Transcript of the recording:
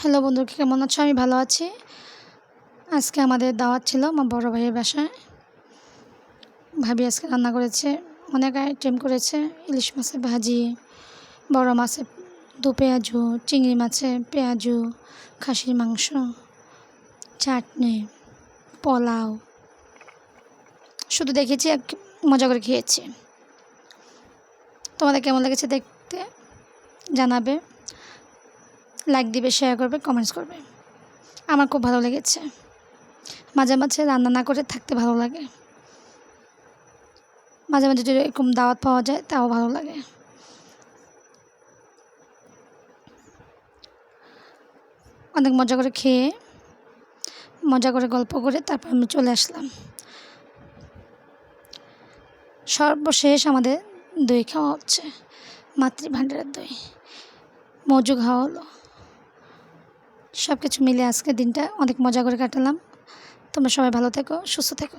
Hello বন্ধু, কেমন আছো? আমি ভালো আছি। আজকে আমাদের দাওয়াত ছিল আমার বড় ভাইয়ের বাসায়। ভাবি আজকে রান্না করেছে, অনেক আইটেম করেছে। ইলিশ মাছের ভাজি, বড় মাছের দু পেঁয়াজু, চিংড়ি মাছের পেঁয়াজু, খাসির মাংস, চাটনি, পোলাও। শুধু দেখেছি আর মজা করে খেয়েছি। তোমাদের কেমন লেগেছে দেখতে জানাবে, লাইক দিবে, শেয়ার করবে, কমেন্টস করবে। আমার খুব ভালো লেগেছে। মাঝে মাঝে রান্না না করে থাকতে ভালো লাগে। মাঝে মাঝে যদি এরকম দাওয়াত পাওয়া যায় তাও ভালো লাগে। অনেক মজা করে খেয়ে, মজা করে গল্প করে তারপর আমি চলে আসলাম। সর্বশেষ আমাদের দই খাওয়া হচ্ছে, মাতৃভাণ্ডারের দই, মজু খাওয়া হলো। সব কিছু মিলে আজকের দিনটা অনেক মজা করে কাটালাম। তোমরা সবাই ভালো থেকো, সুস্থ থেকো।